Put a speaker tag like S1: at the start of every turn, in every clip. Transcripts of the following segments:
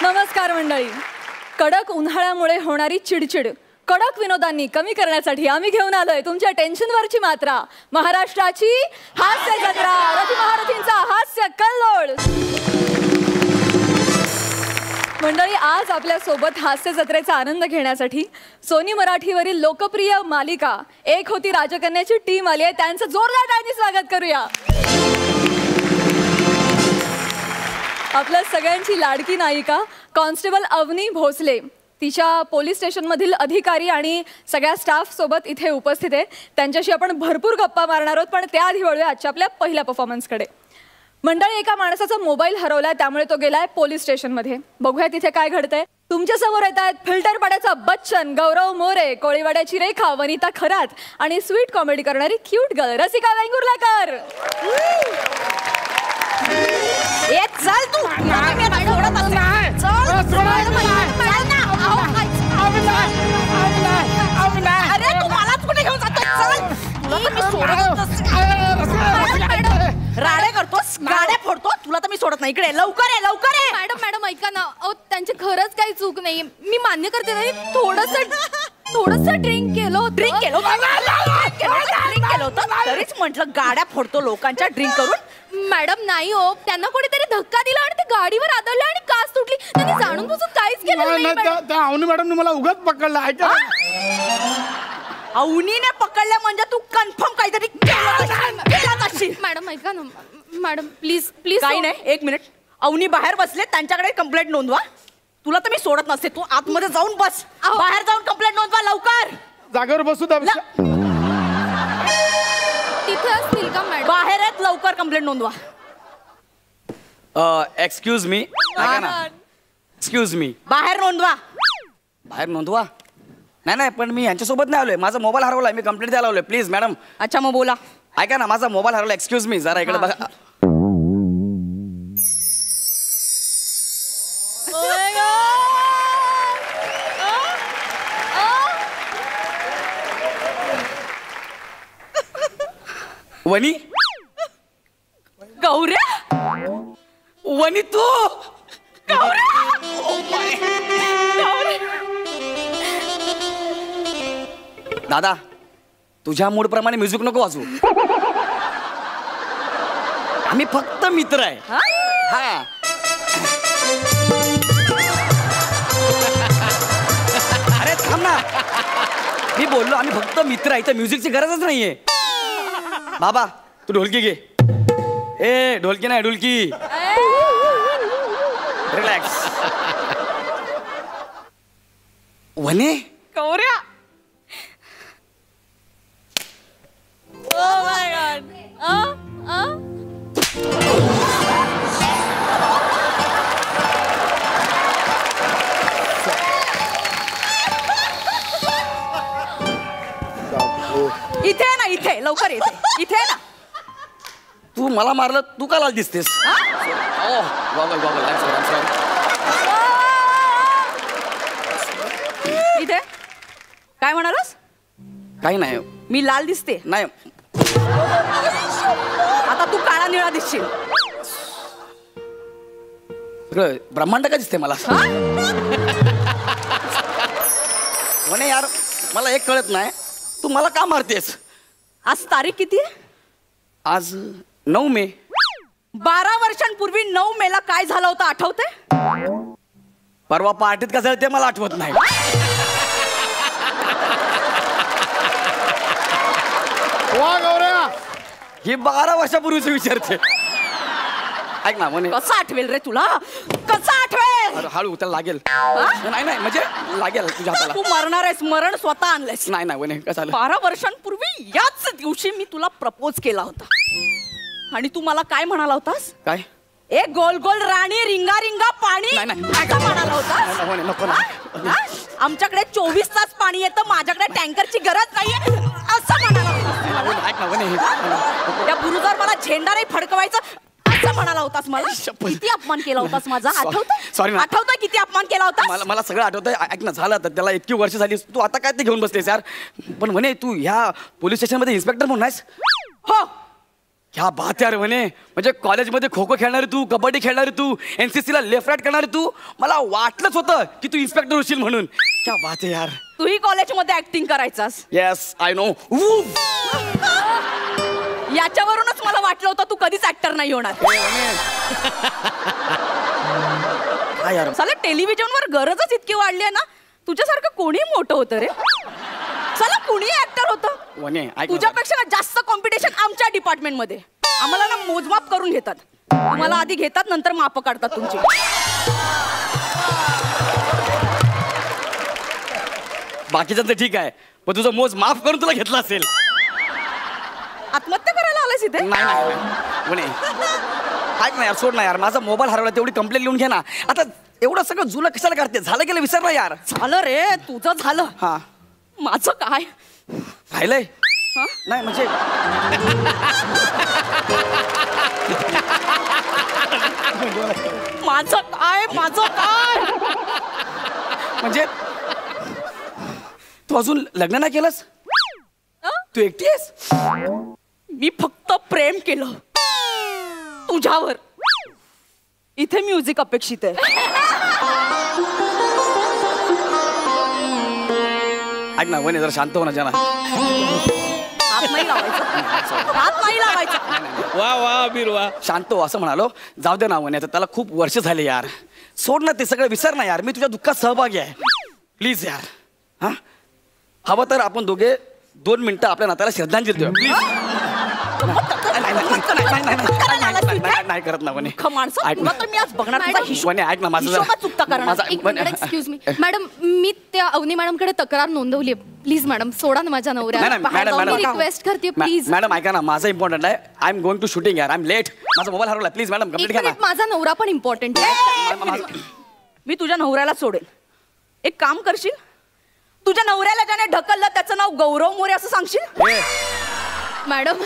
S1: नमस्कार मंडळी. कडक उन्हाळ्यामुळे होणारी चिडचिड कडक विनोदांनी कमी करण्यासाठी आम्ही घेऊन आलोय तुमच्या टेन्शनवरची मात्रा. महाराष्ट्राची हास्य जत्रा, रथी महारथींचा हास्य कल्लोळ. मंडळी, आज आपल्या सोबत हास्य जत्रेचा आनंद घेण्यासाठी सोनी मराठीवरील लोकप्रिय मालिका एक होती राजकन्याची टीम आली आहे. त्यांचं जोरदार टाळ्यांनी स्वागत करूया. आपल्या सगळ्यांची लाडकी नायिका कॉन्स्टेबल अवनी भोसले तिच्या पोलीस स्टेशनमधील अधिकारी आणि सगळ्या स्टाफ सोबत इथे उपस्थित आहे. त्यांच्याशी आपण भरपूर गप्पा मारणार आहोत, पण त्याआधी वळूया आजच्या आपल्या पहिल्या परफॉर्मन्सकडे. मंडळी, एका माणसाचा मोबाईल हरवलाय, त्यामुळे तो गेलाय पोलीस स्टेशनमध्ये. बघूया तिथे काय घडतंय. तुमच्या समोर येत आहेत फिल्टर पाड्याचा बच्चन गौरव मोरे, कोळीवाड्याची रेखा वनिता खरात आणि स्वीट कॉमेडी करणारी क्यूट गर्ल रसिका वेंगुर्लेकर.
S2: चल तू अरे तू मलाच कुठे घेऊन जातोय? राडे करतोस, गाड्या फोडतो, तुला तर मी सोडत नाही. इकडे लवकर आहे, लवकर आहे.
S3: मॅडम मॅडम ऐका ना, त्यांची खरंच काही चूक नाही. मी मान्य करते ना, थोडस ड्रिंक केलं होतं.
S2: ड्रिंक केलं होतं तरीच म्हटलं गाड्या फोडतो लोकांच्या ड्रिंक करून.
S3: मॅडम नाही हो, त्यांना कोणीतरी धक्का दिला आणि ते गाडीवर आदळले आणि काच तुटली. त्यांनी जाणून बुजून काहीच केलं नाही.
S4: त्या अवनी मॅडमने मला उगाच पकडलं. ऐका,
S2: अवनीने पकडलं म्हणजे तू कन्फर्म काहीतरी केलं असशील.
S3: मॅडम ऐका ना, मॅडम प्लीज प्लीज.
S2: काही नाही, एक मिनिट. अवनी बाहेर बसले, त्यांच्याकडे कंप्लेंट नोंदवा. तुला तर मी सोडत नसते. तू आतमध्ये जाऊन बस, बाहेर जाऊन कंप्लेंट नोंदवा लवकर.
S4: जागेवर बसू द्या.
S3: तिथे असतील का मॅडम?
S2: बाहेर आहेत, लवकर कंप्लेंट नोंदवा.
S5: Excuse me, excuse me.
S2: बाहेर नोंदवा.
S5: बाहेर नोंदवा? नाही नाही, पण मी यांच्यासोबत नाही आलोय. माझा मोबाईल हरवलाय, मी कंप्लेंट द्यायला आलोय. Please madam.
S2: अच्छा मग बोला.
S5: ऐका ना, माझा मोबाईल हरवला. एक्सक्यूज मी, जरा इकडे बघा. वनी,
S2: गौऱ्या,
S5: वनी तू. दादा, तुझ्या मूड प्रमाणे म्युझिक नको वाजवू. आम्ही फक्त मित्र आहे. हा, अरे थांब ना, मी बोललो आम्ही फक्त मित्र आहे, तर म्युझिकची गरजच नाहीये. बाबा तू ढोलकी घे. ए ढोलकी नाही, ढोलकी. रिलॅक्स. वने,
S2: गौऱ्या.
S1: Oh my God.
S2: इथे ना, इथे लवकर येते. इथे ना.
S5: तू मला मारलं, तू का लाल दिसतेस?
S2: इथे काय म्हणालस?
S5: काही नाही.
S2: मी लाल दिसते?
S5: नाही.
S2: आता तू काळा निळा दिसशील.
S5: ब्रह्मांड का दिसते मला? म्हणे यार, मला एक कळत नाही, तू मला का मारतेस?
S2: आज तारीख किती आहे?
S5: आज 9 मे.
S2: 12 वर्षांपूर्वी 9 मेला काय झालं होतं आठवतंय?
S5: परवा पार्टीत का झालं ते मला आठवत नाही.
S4: वा गौऱ्या,
S5: ही 12 वर्षापूर्वीच विचारते. ऐक ना, म्हणे
S2: कसं आठवेल रे तुला? कसं आठवेल?
S5: हळू त्याला लागेल. नाही नाही, म्हणजे लागेल तुझ्या हाताला.
S2: तू मरणार आहेस, मरण स्वतः आणलंयस.
S5: नाही नाही, म्हणे कसं झालं?
S2: 12 वर्षांपूर्वी याच दिवशी मी तुला प्रपोज केला होता आणि तू मला काय म्हणाला होतास?
S5: काय?
S2: एक गोल गोल राणी रिंगा रिंगा पाणी.
S5: नाही, नाही.
S2: असं म्हणाला होतास?
S5: नको ना.
S2: आमच्याकडे 24 तास पाणी येतं, माझ्याकडे टँकरची गरज नाहीये असं म्हणाला होतास.
S5: ऐक ना, म्हणे
S2: त्या बुरुजावर मला झेंडा नाही फडकवायचं असं म्हणाला होतास. मला किती अपमान केला होतास माझा, आठवतंय?
S5: सॉरी.
S2: आठवतंय किती अपमान केला होतास?
S5: मला सगळं आठवतंय. ऐक ना, झालं तर त्याला इतकी वर्ष झाली, तू आता काय ते घेऊन बसतेस यार. पण म्हणे तू ह्या पोलीस स्टेशन मध्ये इन्स्पेक्टर म्हणून आहेस?
S2: हो,
S5: क्या बात यार म्हणे. म्हणजे कॉलेजमध्ये खो खो खेळणारी तू, कबड्डी खेळणारी तू, NCC ला लेफ्ट राईट करणारी तू. मला वाटलंच होतं की तू इन्स्पेक्टर होशील म्हणून. क्या बात आहे यार.
S2: तूही कॉलेजमध्ये ऍक्टिंग करायचास.
S5: Yes I know.
S2: याच्यावरूनच मला वाटलं होतं तू कधीच ऍक्टर नाही होणार.
S5: काय यार.
S2: चला टेलिव्हिजनवर गरजच इतकी वाढली आहे ना, तुझ्यासारखं कोणी मोठं होतं रे. चला कुणी ऍक्टर होतं.
S5: वने ऐक ना.
S2: तुझ्यापेक्षा ना जास्त कॉम्पिटिशन आमच्या डिपार्टमेंट मध्ये. आम्हाला ना मोजमाप करून घेतात. तुम्हाला आधी घेतात नंतर माप काढतात तुमची.
S5: बाकीचं तर ठीक आहे पण तुझं मोज माफ करून तुला घेतला असेल.
S2: आत्महत्या करायला आलास इथे.
S5: नाही नाही म्हणे. ऐक ना यार, सोड ना यार, माझा मोबाईल हरवला तेवढी कंप्लेंट लिहून घे ना. आता एवढं सगळं जुनं कशाला करते. झालं गेलं विसर ना यार.
S2: झालं रे तुझं झालं.
S5: हा
S2: माझं काय
S5: राहिलंय.
S2: हा?
S5: नाही म्हणजे
S2: माझं काय
S5: म्हणजे तू अजून लग्न नाही केलंस. तू एकटी आहेस.
S2: मी फक्त प्रेम केलं तुझ्यावर. इथे म्युझिक अपेक्षित आहे.
S5: ऐक ना वने जरा शांत हो ना जना.
S2: हात नाही लावायचा. हात नाही लावायचा.
S4: वा वा अबीर वा.
S5: शांत हो असं म्हणालो. जाऊ दे ना वने, आता त्याला खूप वर्ष झाले यार. सोड ना ते सगळं, विसर ना यार. मी तुझ्या दुःखात सहभागी आहे. प्लीज यार. हा हवं तर आपण दोघे 2 मिनिटं आपल्या नात्याला श्रद्धांजली देऊ प्लीज. नाही करत ना वने.
S2: माणसं तुला तर मी आज बघणार. तुझा हिशोब-
S5: वने ऐक ना माझं जरा-
S2: हिशोबात चुकता करणार.
S3: एक मिनिट एक्सक्यूज मी मॅडम, मी त्या अवनी मॅडमकडे तक्रार नोंदवली आहे. प्लीज मॅडम सोडा ना माझ्या नवऱ्याला.
S5: मॅडम
S3: रिक्वेस्ट करते प्लीज.
S5: मॅडम ऐका ना, माझं इम्पॉर्टंट आहे. I am going to shooting यार. I am late. माझा मोबाईल हरवला. प्लीज मॅडम कंप्लीट घ्या ना.
S3: माझा नवरा पण इम्पॉर्टंट आहे.
S2: मी तुझ्या नवऱ्याला सोडेल. एक काम करशील, तुझ्या नवऱ्याला ज्याने ढकललं त्याचं नाव गौरव मोरे असं सांगशील.
S3: मॅडम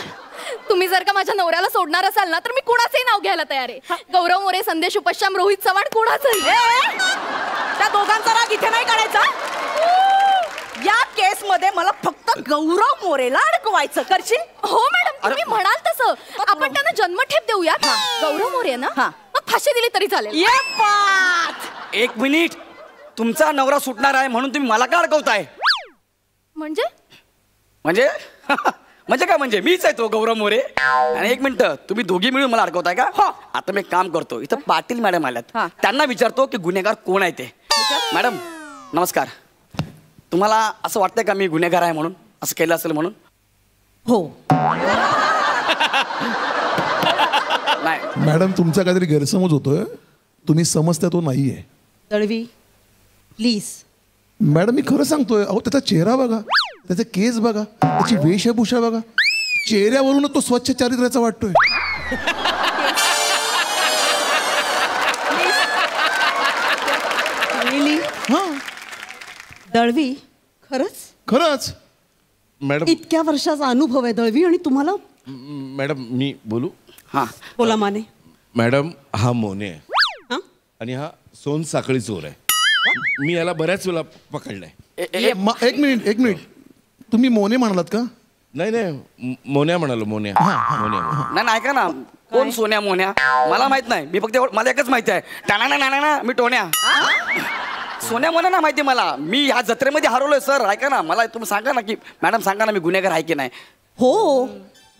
S3: तुम्ही जर का माझ्या नवऱ्याला सोडणार असाल ना तर मी कुणाचंही नाव घ्यायला तयार आहे. गौरव मोरे, संदेश उपश्याम, रोहित चव्हाण, कुणाचंही.
S2: त्या दोघांचा राग इथे नाही काढायचा. या केस मध्ये मला फक्त गौरव मोरेला अडकवायचं. करशील.
S3: हो मॅडम तुम्ही म्हणाल तसं. आपण त्यांना जन्मठेप देऊया. गौरव मोरे ना,
S2: हा.
S3: मग फाशी दिली तरी चालेल.
S2: ये पाच.
S5: 1 मिनिट. तुमचा नवरा सुटणार आहे म्हणून तुम्ही मला का अडकवताय.
S3: म्हणजे
S5: म्हणजे म्हणजे काय म्हणजे मीच आहे तो गौरव मोरे. आणि 1 मिनिट, तुम्ही दोघी मिळून मला अडकवताय का.
S2: हो.
S5: आता मी एक काम करतो. इथं पाटील मॅडम आल्यात.
S2: हा.
S5: त्यांना विचारतो की गुन्हेगार कोण आहे ते. मॅडम नमस्कार. तुम्हाला असं वाटतंय का मी गुन्हेगार आहे म्हणून, असं केलं असेल म्हणून.
S2: हो.
S5: नाही
S6: मॅडम तुमचा काहीतरी गैरसमज होतोय. तुम्ही समजता तो नाहीये.
S2: दळवी प्लीज.
S6: मॅडम मी खरं सांगतोय. अहो त्याचा चेहरा बघा, त्याचे केस बघा, त्याची वेशभूषा बघा. चेहऱ्यावरूनच तो स्वच्छ चारित्र्याचा वाटतोय. हा
S7: दळवी खरंच
S6: खरंच.
S4: मॅडम
S7: इतक्या वर्षाचा अनुभव आहे दळवी आणि तुम्हाला.
S4: मॅडम मी बोलू.
S5: हां
S7: बोला माने.
S4: मॅडम हा मोने आहे
S7: हा?
S4: आणि हा सोन साखळी चोर आहे. मी याला बऱ्याच वेळा पकडलाय.
S6: एक मिनिट. तुम्ही मोने म्हणालात का.
S4: नाही नाही मोन्या म्हणालो. मोन्या मोन्या.
S5: नाही नाही, ऐका ना. कोण सोन्या मोन्या मला माहित नाही. मी फक्त मला एकच माहिती आहे. टाणा ना मी टोन्या. सोन्या मोन्या ना माहिती मला. मी ह्या जत्रेमध्ये हरवलोय सर. ऐका ना, मला तुम्ही सांगा ना की मॅडम सांगा ना मी गुन्हेगार आहे की नाही.
S7: हो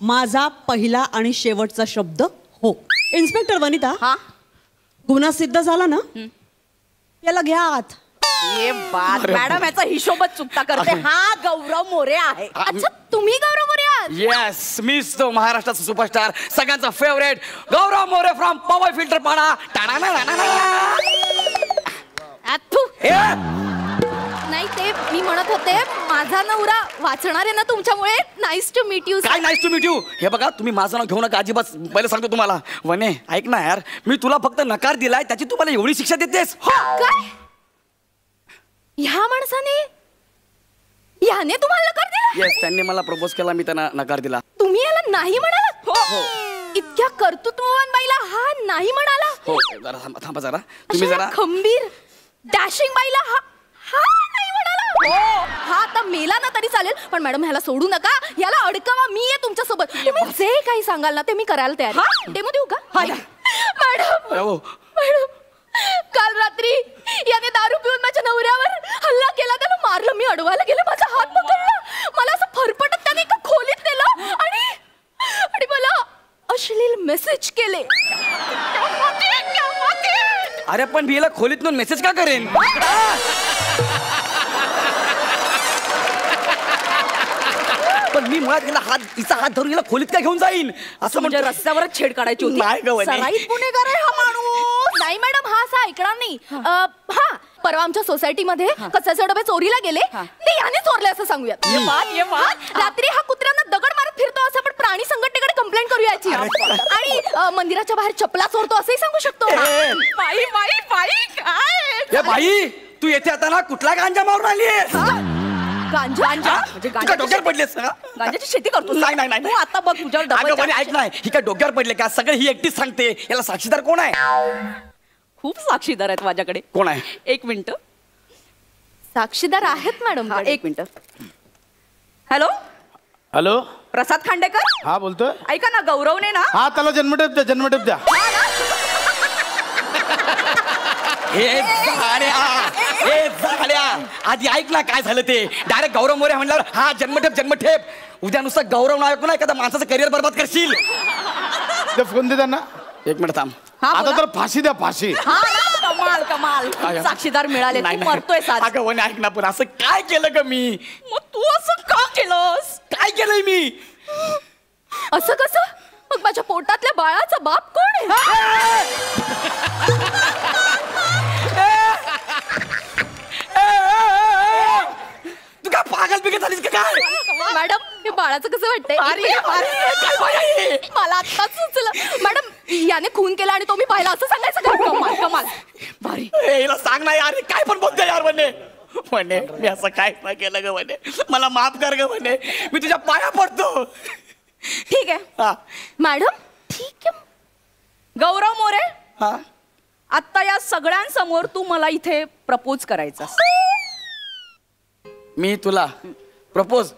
S7: माझा पहिला आणि शेवटचा शब्द हो. इन्स्पेक्टर वनिता,
S2: हा
S7: गुन्हा सिद्ध झाला ना याला घ्या आत.
S2: ये बात. मॅडम याचा हिशोबच चुकता करते. हा गौरव मोरे आहे.
S3: अच्छा तुम्ही गौरव मोरे आहात.
S5: येस मीच तो महाराष्ट्राचा सुपरस्टार, सगळ्यांचा favourite Gaurav More from power filter पाडा.
S3: नाही ते मी म्हणत होते माझा नवरा वाचणार आहे ना तुमच्यामुळे. Nice to meet you.
S5: काय नाईस टू मीट यू. हे बघा तुम्ही माझं नाव घेऊ नका अजिबात. पहिले सांगतो तुम्हाला. वने ऐक ना यार, मी तुला फक्त नकार दिलाय त्याची तू मला एवढी शिक्षा देतेस.
S3: काय ह्या माणसाने ह्याने तुम्हाला नकार दिला.
S5: येस त्यांनी मला प्रपोज केला, मी त्यांना नकार दिला.
S3: तुम्ही याला नाही म्हणालात. इतक्या कर्तृत्ववान बाईला हा नाही म्हणाला.
S5: हो जरा थांबा जरा. तुम्ही
S3: अशा
S5: जरा
S3: खंबीर डॅशिंग बाईला हा हा नाही म्हणाला. हो हा आता मेला ना तरी चालेल, पण मॅडम ह्याला सोडू नका, याला अडकवा, मी आहे तुमच्या सोबत. तुम्ही जे काही सांगाल ना ते मी करायला तयार आहे. डेमो देऊ का? मॅडम मॅडम, काल रात्री याने दारू पिऊन माझ्या नवऱ्यावर हल्ला केला, त्याला मारलं, मी अडवायला गेले, माझा हात पकडला, मला असं फरफटत त्याने एका खोलीत नेलं आणि मला अश्लील मेसेज केले.
S5: अरे पण मी याला खोलीतून मेसेज का करेन? पण मी मुळात तिचा हात धरून याला खोलीत काय घेऊन जाईन असं
S2: म्हणजे
S5: म्हणजे
S2: रस्त्यावरच छेड काढायची होती.
S5: नाही गं वहिनी.
S2: सराईत गुन्हेगार आहे हा माणूस.
S3: नाही मॅडम, हा असा ऐकणार नाही. हा परवा आमच्या सोसायटीमध्ये कचऱ्याचे डबे चोरीला गेले, ते याने चोरले असं सांगूयात. रात्री हा कुत्र्यांना दगड मारत फिरतो असं आपण प्राणी संघटनेकडे कंप्लेंट करू याची. आणि मंदिराच्या बाहेर चपला चोरतो असंही सांगू शकतो.
S2: बाई बाई बाई काय
S5: ए बाई, तू येथे आता ना कुठला गांजा मारून आलीयस?
S2: गांजा म्हणजे
S5: तू काय डोक्यावर पडलेस ना?
S2: गांजाची शेती करतो.
S5: नाही, नाही, नाही.
S2: तू आता बघ तुझ्यावर
S5: अगं
S2: डबल
S5: म्हणे ऐक नाही, ही काय डोक्यावर पडले का? सगळं ही एकटीच सांगते. याला साक्षीदार कोण आहे?
S2: खूप साक्षीदार आहेत माझ्याकडे.
S5: कोण आहे?
S2: एक मिनिट.
S3: साक्षीदार आहेत मॅडम.
S2: एक मिनिट. हॅलो
S8: हॅलो,
S2: प्रसाद खांडेकर.
S8: हा बोलतोय.
S2: ऐका ना, गौरवने ना
S8: हा त्याला जन्मठेप द्या, जन्मठेप द्या.
S5: हे झाल्या आधी ऐक ना काय झालं ते. डायरेक्ट गौरव मोरे म्हणल्यावर हा जन्मठेप. उद्या नुसतं गौरव नाव ऐकून एखादा माणसाचं करिअर बरबाद करशील.
S8: ते फोन दे त्यांना.
S5: एक मिनिट थांब.
S8: आता तर फाशी द्या, फाशी.
S2: हा ना, कमाल कमाल. साक्षीदार मिळाले.
S5: नाही,
S2: तू
S5: नाही.
S2: मरतोय साज.
S5: अगं वने ऐक ना, पण असं काय केलं ग मी?
S2: मग तू असं का केलंस?
S5: काय केलंय मी?
S3: असं कसं? मग माझ्या पोटातल्या बाळाचा बाप कोण आहे?
S5: तू काय पागल बिगल झालीस का काय?
S3: मॅडम हे बाळाचं कसं वाटतंय? मला आत्ताच सुचलं. मॅडम याने खून केला आणि तो मी पाहिला असं सांगायचं का?
S2: कमाल कमाल. भारी.
S5: हिला सांग ना यार, काय पण बोलते यार. म्हणे मी असं काय नाही केलं ग म्हणे, मला माफ कर ग म्हणे, मी तुझ्या पाया पडतो.
S2: ठीक आहे
S5: हा
S3: मॅडम. ठीक आहे.
S2: गौरव मोरे,
S5: हा
S2: आता या सगळ्यांसमोर तू मला इथे प्रपोज करायचा.
S5: मी तुला प्रपोज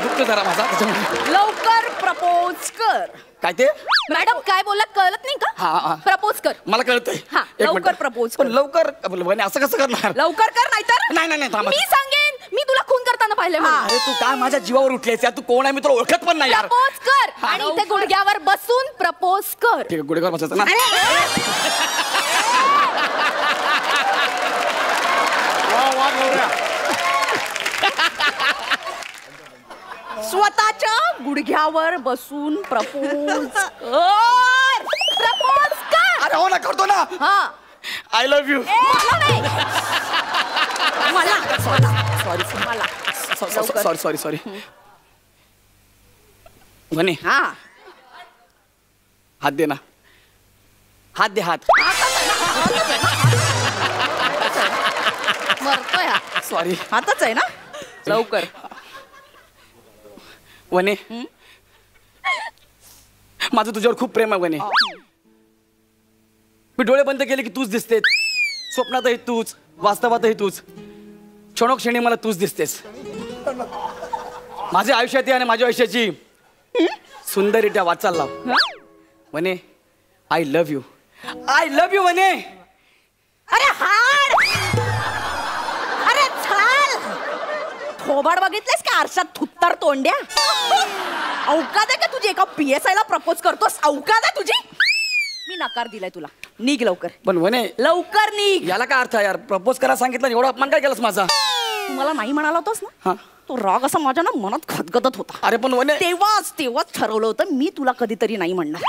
S5: दुःख जरा माझा त्याच्यामुळे.
S2: लवकर प्रपोज कर.
S5: काय ते?
S3: मॅडम काय बोलत कळत नाही
S5: हा, हा.
S3: का? प्रपोज कर.
S5: मला कळतंय.
S2: हा,
S5: एक
S2: लवकर
S5: मिनिट.
S2: propose
S5: पण
S2: कर.
S5: लवकर म्हणे असं कसं करणार?
S2: लवकर कर नाहीतर
S5: नाही नाही नाही थांबा.
S3: मी सांगेन, मी तुला खून करताना पाहिले.
S5: अरे तू काय माझ्या जीवावर उठलेस यार? तू कोण आहे? मी तुला ओळखत पण नाही यार.
S3: प्रपोज कर आणि इथे गुडघ्यावर बसून प्रपोज कर.
S5: ठीक आहे, गुढीवर बसायचं ना.
S2: स्वतःच्या गुडघ्यावर बसून प्रपोज
S3: प्रपोज कर.
S5: अरे हो ना, करतो ना.
S3: हा.
S5: I love you.
S3: मला नाही.
S5: सॉरी म्हणे
S2: हा
S5: हात दे ना. हात दे, हात.
S3: मरतोय हा.
S5: सॉरी.
S2: हातच आहे ना. लवकर.
S5: वने माझं तुझ्यावर खूप प्रेम आहे वने. मी डोळे बंद केले की तूच दिसते. स्वप्नातही तूच, वास्तवातही तूच. क्षणोक्षणी मला तूच दिसतेस. माझ्या आयुष्यात आणि माझ्या आयुष्याची सुंदररित्या वाचाल लाव. वने I love you. I love you वने.
S2: अरे हाड. अरे चाल. थोबाड बघितलेस का आरशात? थुत्तर तोंड्या. अवकाद आहे का तुझी? एका PSI ला प्रपोज करतोस? अवकाद आहे तुझी? मी नकार दिलाय तुला. निघ लवकर.
S5: पण वने
S2: लवकर निघ.
S5: याला काय अर्थ आहे यार? प्रपोज करा सांगितलं, एवढा अपमान काय केलास माझा?
S2: तू मला नाही म्हणाला होतास ना,
S5: हा.
S2: तो राग असा माझ्या ना मनात खदगदत होता.
S5: अरे पण वने
S2: तेव्हाच ठरवलं होतं मी तुला कधीतरी नाही म्हणणार.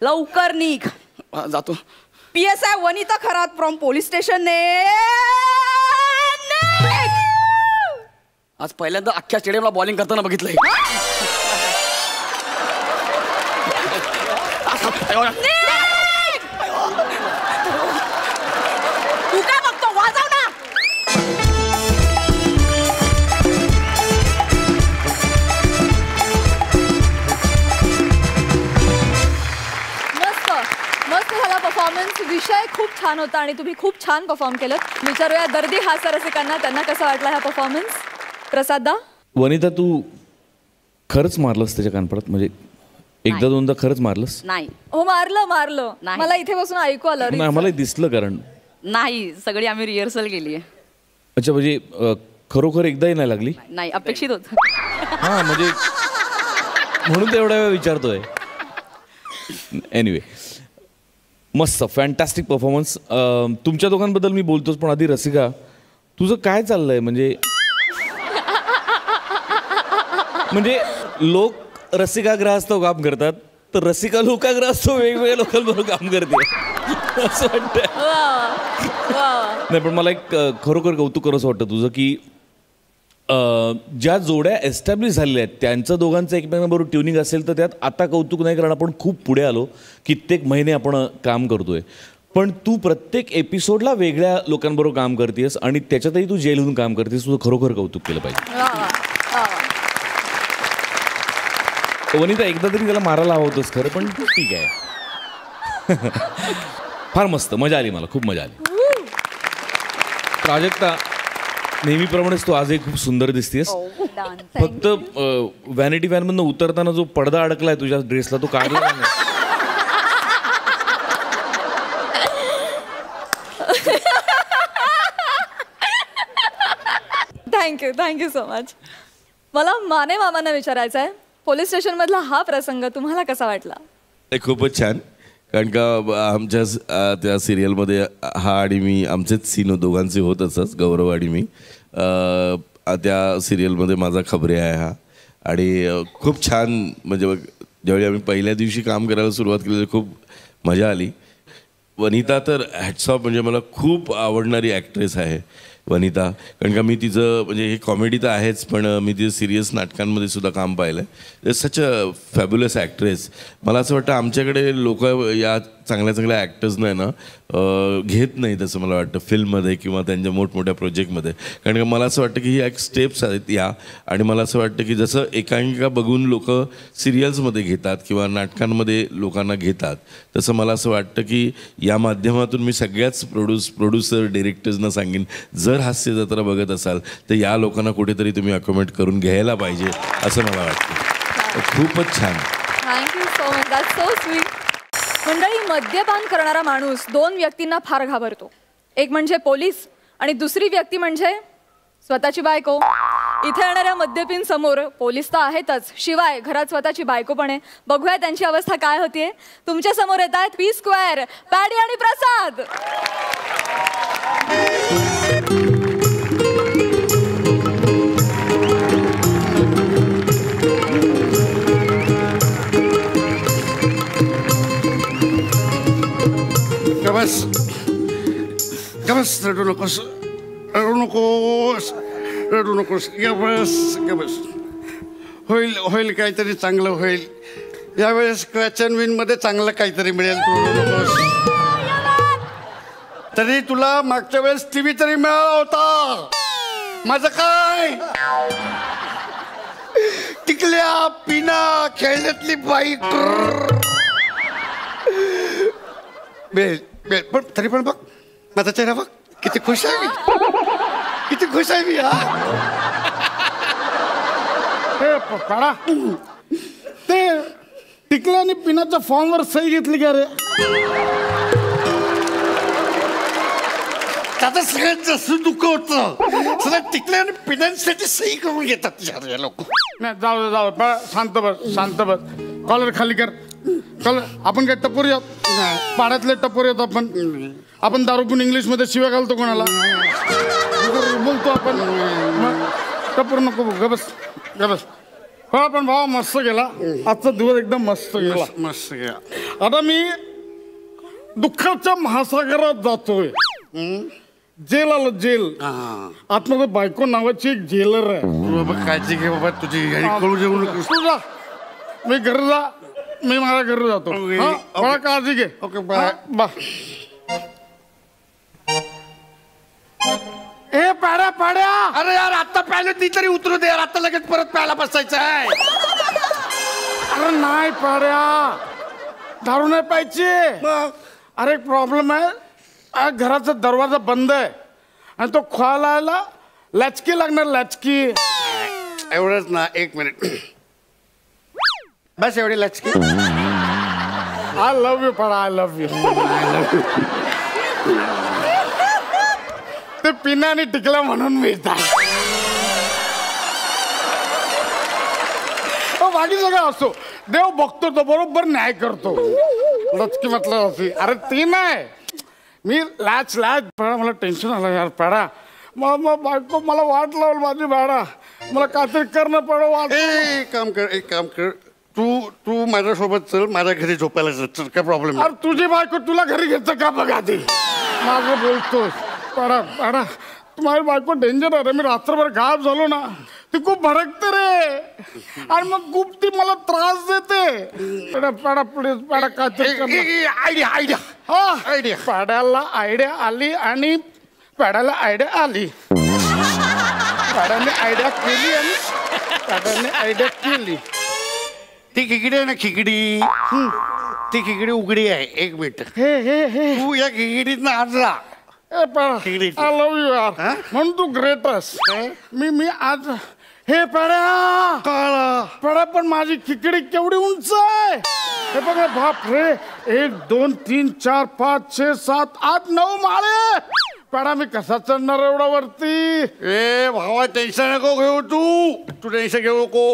S2: लवकर निघ.
S5: जातो.
S2: PSI Vanita Kharat from police station.
S5: आज पहिल्यांदा अख्ख्या स्टेडियमला बॉलिंग करताना बघितलंय.
S2: तू काय बघतो? वाजव ना.
S3: मस्त मस्त झाला परफॉर्मन्स.
S1: परफॉर्मन्स विषय खूप छान होता आणि तुम्ही खूप छान परफॉर्म केलं. विचारूया दर्दी हास्यरसिकांना त्यांना कसा वाटला हा परफॉर्मन्स. प्रसादा.
S4: वनिता तू खरंच मारलंस त्याच्या कानपडात, म्हणजे एकदा दोनदा खरंच मारलंस?
S2: नाही.
S1: हो मारलं.
S2: नाही.
S1: मला इथे बसून ऐकू आलं.
S4: नाही मला दिसलं कारण.
S2: नाही, सगळी आम्ही रिहर्सल केली आहे.
S4: अच्छा म्हणजे खरोखर एकदाही नाही लागली?
S2: नाही, अपेक्षित होत.
S4: हा म्हणजे म्हणून तेवढा वेळ विचारतोय. एनिवे मस्त फॅन्टॅस्टिक परफॉर्मन्स. तुमच्या दोघांबद्दल मी बोलतोच पण आधी रसिका तुझं काय चाललंय? म्हणजे लोक रसिकाग्रहास्तव काम करतात तर रसिका लोकाग्रहास्तव वेगवेगळ्या लोकांबरोबर काम करते असं वाटतं. नाही पण मला एक खरोखर कौतुक करावंसं वाटतं तुझं की ज्या जोड्या एस्टॅब्लिश झालेल्या आहेत त्यांचं दोघांचं एकमेकांबरोबर ट्युनिंग असेल तर त्यात आता कौतुक नाही कारण आपण खूप पुढे आलो, कित्येक महिने आपण काम करतोय. पण तू प्रत्येक एपिसोडला वेगळ्या लोकांबरोबर काम करतेस आणि त्याच्यातही तू जेलहून काम करतेस. तुझं खरोखर कौतुक केलं पाहिजे. वनिता एकदा तरी त्याला मारायला हवं होतंस खरं पण ठीक आहे. फार मस्त मजा आली, मला खूप मजा आली. प्राजक्ता नेहमीप्रमाणेच तू आजही खूप सुंदर दिसतेस. फक्त व्हॅनिटी व्हॅन मधनं उतरताना जो पडदा अडकलाय तुझ्या ड्रेसला तो काढला नाही.
S1: Thank you so much. मला माने मामांना विचारायचं आहे पोलीस स्टेशन मधला हा प्रसंग तुम्हाला कसा वाटला?
S4: खूपच छान, कारण का आमच्या त्या सिरियलमध्ये हा आणि मी आमचेच सीन दोघांचे होत असत. गौरव आणि मी त्या सिरियलमध्ये माझा खबरे आहे हा. आणि खूप छान म्हणजे ज्यावेळी आम्ही पहिल्या दिवशी काम करायला सुरुवात केली खूप मजा आली. वनिता तर हॅट्स ऑफ, म्हणजे मला खूप आवडणारी ॲक्ट्रेस आहे वनिता. कारण का मी तिचं म्हणजे हे कॉमेडी तर आहेच पण मी तिचं सिरियस नाटकांमध्ये सुद्धा काम पाहिलं आहे. सच अ फॅब्युलस ॲक्ट्रेस. मला असं वाटतं आमच्याकडे लोक या चांगल्या चांगल्या ॲक्टर्सना ना घेत नाहीत असं मला वाटतं फिल्ममध्ये किंवा त्यांच्या मोठमोठ्या प्रोजेक्टमध्ये. कारण का मला असं वाटतं की ह्या एक स्टेप्स आहेत या, आणि मला असं वाटतं की जसं एकांकिका बघून लोक सिरियल्समध्ये घेतात किंवा नाटकांमध्ये लोकांना घेतात तसं मला असं वाटतं की या माध्यमातून मी सगळ्याच प्रोड्युसर डिरेक्टर्सना सांगेन जर हास्य जत्रा बघत असाल तर या लोकांना कुठेतरी तुम्ही अकोमोडेट करून घ्यायला पाहिजे असं मला वाटतं. खूपच छान.
S1: Thank you so much, that's so sweet. मंडळी, मद्यपान करणारा माणूस दोन व्यक्तींना फार घाबरतो. एक म्हणजे पोलीस आणि दुसरी व्यक्ती म्हणजे स्वतःची बायको. इथे येणाऱ्या मद्यपीन समोर पोलीस तर आहेतच, शिवाय घरात स्वतःची बायको पण आहे. बघूया त्यांची अवस्था काय होतीये. तुमच्या समोर येत आहेत पी स्क्वेअर, पॅडी आणि प्रसाद.
S8: बस रडू नकोस, रडू नकोस, रडू नकोस. बस होईल होईल, काहीतरी चांगलं होईल. यावेळेस क्रॅच अँड विन मध्ये चांगलं काहीतरी मिळेल. तू रडू नकोस. तरी तुला मागच्या वेळेस टीव्ही तरी मिळाला होता. माझं काय टिकल्या पिना खेळण्यातली बाईक बेल बेल. पण तरी पण बघ माझा चेहरा बघ, किती खुश आहे मी, किती खुश आहे मी. हा ते टिकल्या आणि पिनाच्या फॉर्मवर सही घेतली का रे? त्याचं सगळ्यात जास्त दुःख होतं. सगळ्या टिकल्या आणि पिनांसाठी सही करून घेतात लोक. नाही जाऊ दे, जाऊ दे, शांत बस, शांत बस. कॉलर खाली कर. कॉलर आपण काय टपोरी आहोत? पाड्यातले टपोरी आहेत आपण दारू पिऊन इंग्लिश मध्ये शिव्या घालतो कोणाला? बोलतो आपण. टपोर नको, गबस गबस. हो पण भाव मस्त गेला आजचा दिवस, एकदम मस्त गेला, मस्त गेला. आता मी दुःखाच्या महासागरात जातोय. जेल आलं, जेल. आतमध्ये बायको नावाची एक जेलर आहे. बाबा काळजी घे बाबा तुझी, कळू देऊ नको. तू जा, मी घरी जा, मी माझ्या घरी जातो. मला काळजी घे. Okay bye. बा ए पाड्या पाड्या, अरे यार आता प्यायला ती तरी उतरू दे यार, आता लगेच परत प्यायला बसायचं आहे. अरे नाही पाड्या, दारू नाही प्यायची. अरे एक प्रॉब्लेम आहे, घराचा दरवाजा बंद आहे आणि तो खोलायला लचकी लागणार, लचकी. एवढंच ना, 1 मिनिट बस, एवढी लचकी. आय लव्ह यू पडा, आय लव्ह यू. ते पिनाने टिकलं म्हणून मिळतात. बाकी सगळं असो, देव बघतो तो बरोबर न्याय करतो. लचकी म्हटलं असे, अरे ती नाही, मी लॅच पडा, मला टेन्शन आलं यार. पडा मग बायको मला वाट लावल माझी, बाळा मला काहीतरी करणं पड. वाट. एक काम कर, तू माझ्यासोबत चल, माझ्या घरी झोपायला चल, काय प्रॉब्लेम. अरे तुझी बायको तुला घरी घेतं का बघा ती. माझं बोलतोस पडा, माझी बायको डेंजर आहे रे. मी रात्रभर गायब झालो ना, ती खूप भडकते रे, आणि मग खूप ती मला त्रास देते. पडा प्लीज, पडा काहीतरी आयडिया. हा आयडिया, पाड्याला आयडिया आली आणि पाड्याला आयडिया आली. पाड्याने आयडिया केली आणि पाड्याने आयडिया केली. ती खिकडी आहे ना, खिकडी, ती खिकडी उघडी आहे. 1 मिनिट, तू या खिकडीत ना आज जा. आय लव्ह यू यार, म्हणून तू ग्रेटस. मी आज हे पड्या पण माझी खिकडी केवढी उंच आहे हे बघा. बाप रे, 1 2 3 4 5 6 7 8 9 माळे. पडा मी कसा चढणार एवढा वरती. ए भावा, टेन्शन नको घेऊ, तू टेन्शन घेऊ नको.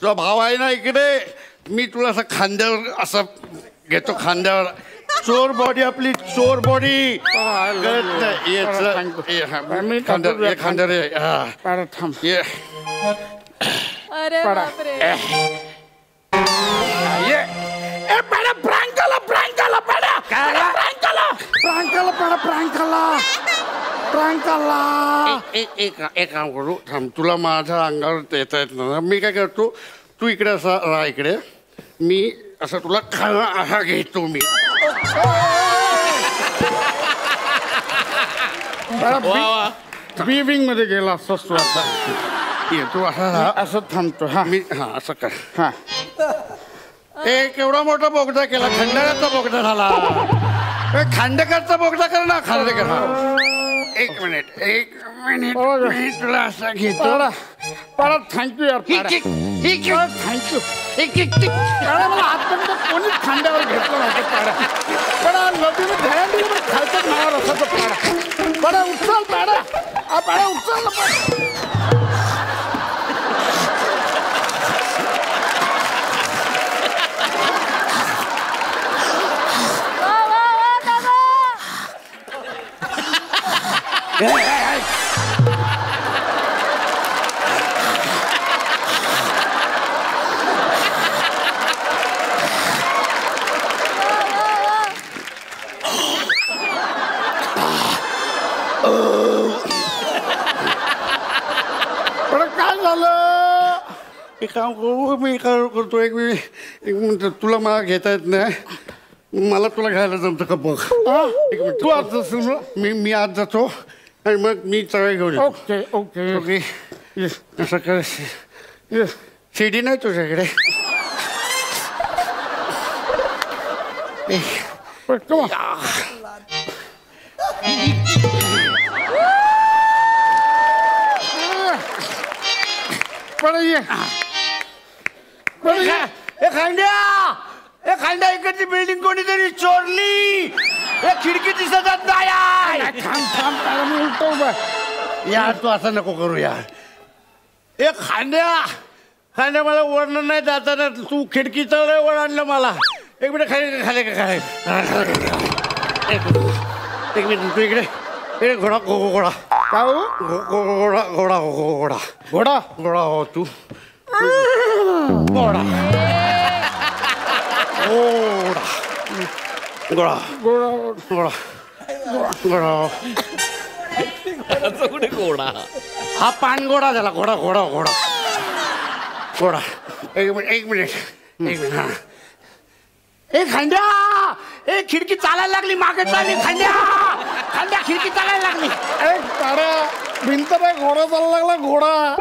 S8: तुझा भाव आहे ना इकडे, मी तुला असं खांद्यावर असं घेतो, खांद्यावर. चोर बॉडी आपली, चोर बॉडी. खांद्यावर थांब.
S1: अरे बापरे.
S8: एक काम करू, थांब, तुला माझ्या अंगावर येता येत ना. मी काय करतो, तू इकडे असा राहा, इकडे मी असं तुला असा घेतो. मी बी विंग मध्ये गेला असतो आता. तू असं थांबतो. हा मी, हा असं कर. हा एक एवढा मोठा बोगदा केला, खंडाळ्याचा बोगदा झाला. खांडेकरचा बोगदा कर ना, खांडेकर. 1 मिनिट मी तुला असं घेतो. परत थँक्यू यार, थँक्यू. मला आजपर्यंत कोणीच खांद्यावर घेतलं नव्हतं. पाडा नदीने ध्यान दिलं, पण खालचं नावावर असायचं. पाडा उचल, पाडा उचल. काय झालं? एक काम करू, मी काय करतो, एक मिनिट, तुला मला घेता येत नाही, मला तुला घ्यायला जमतं का बघ. 1 मिनिट, तू आज जाशील ना, मी आज जातो आणि मग मी चवय घेऊन येतो. Okay okay okay. असं कर. शिडी नाही तुझ्याकडे? खांड्या इकडची बिल्डिंग कोणीतरी चोरली. खिडकी दिसत नाही. यार तू असं नको करू यार. खांद्या मला वळण नाही जाताना तू खिडकीचं वळ आणलं मला. 1 मिनिट खाली खाली खाली. 1 मिनिट तू इकडे घोडा घोडा घोडा घोडा घोडा घोडा घोडा हो तू घोडा घोडा घोडा घोडा घोडा घोडा हा पानघोडा झाला. घोडा घोडा घोडा घोडा. 1 मिनिट हा. खांद्या खिडकी चालायला लागली. मागे चालली खांद्या खिडकी चालायला लागली. भिंत नाही घोडा चालायला लागला. घोडा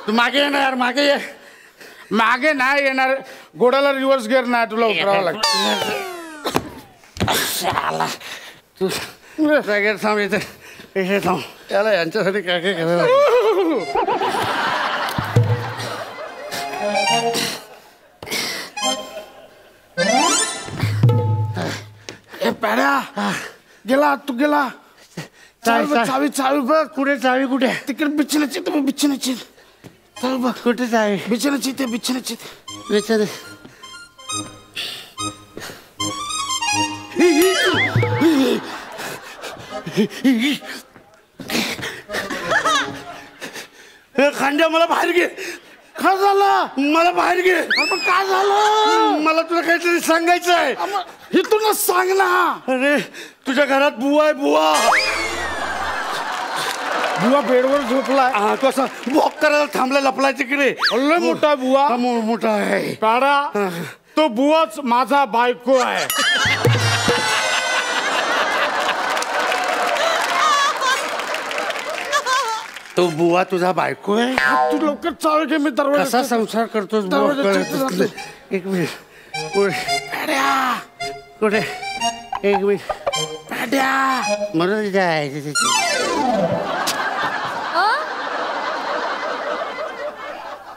S8: तू मागे ये ना यार. मागे ये. मागे नाही येणार. घोड्याला रिव्हर्स गिअर नाही तुला उतरावं लागतं. शाला तू जागेवर थांब इथे इथे थांब त्याला यांच्यासाठी काय काय करायला ए पॅड्या गेला तू गेला चावी चावी बघ कुठे चावी कुठे तिकडे बिछाण्याची तर बिछाण्याची चावी बघ कुठे चावी बिछाण्याची ते बिछाण्याची बिछाणे खांद्या मला बाहेर घे काय झालं मला बाहेर घे पण काय झालं मला तुला काहीतरी सांगायचं आहे इथूनच सांग ना अरे तुझ्या घरात बुवा आहे बुवा बुवा बेडवर झोपलाय हा तो असा वॉक करायला थांबला लपलाय तिकडे लय मोठा बुवा मोठा आहे पाडा तो बुवाच माझा बायको आहे तो बुवा तुझा बायको आहे तू लवकर चालू घे मी दरवाजा कसा संसार करतोस एक मिनिट कुठे एक मिनिट म्हणून जायचं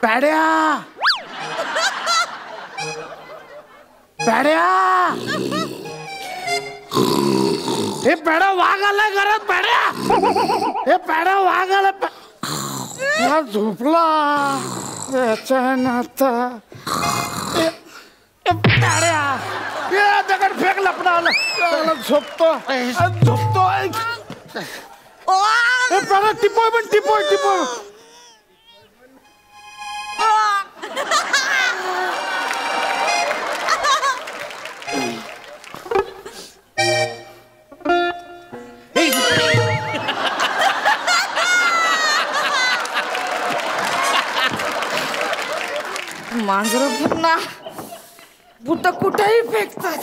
S8: पॅड्या पॅड्या हे पॅडा वाघ आलाय घरात पॅड्या हे पॅडा वाघ आलाय झोपला आता पॅड्या दगड फेक लपडा झोपतो झोपतो पॅडा टिपोय पण टिपोय टिपोय
S2: मांजर पुन्हा बुट कुठेही फेकतात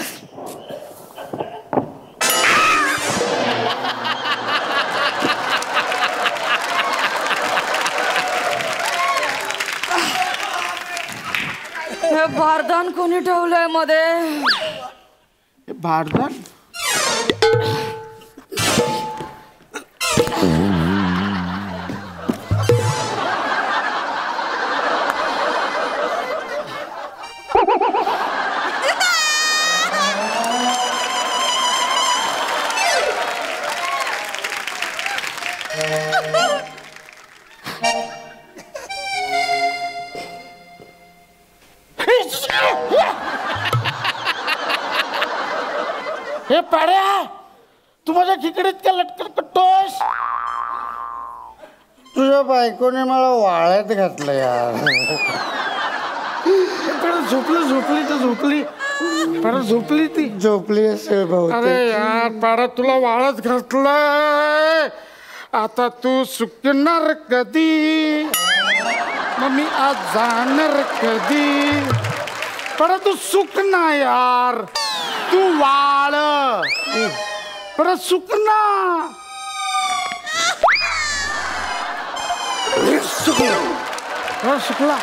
S2: हे भारदान कोणी ठेवलंय मध्ये
S8: भारदान हे पाड्या तू माझ्या खिकडीत का लटकन करतोस तुझ्या बायकोने मला वाळ्यात घातलं यार झोपली झोपली तर झोपली पाडा झोपली ती झोपली असेल भाऊ अरे यार पाडा तुला वाळत घातलंय आता तू सुकणार कधी मग मी आज जाणार कधी पाडा तू सुक ना यार तू वाळ परत सुकना सुकला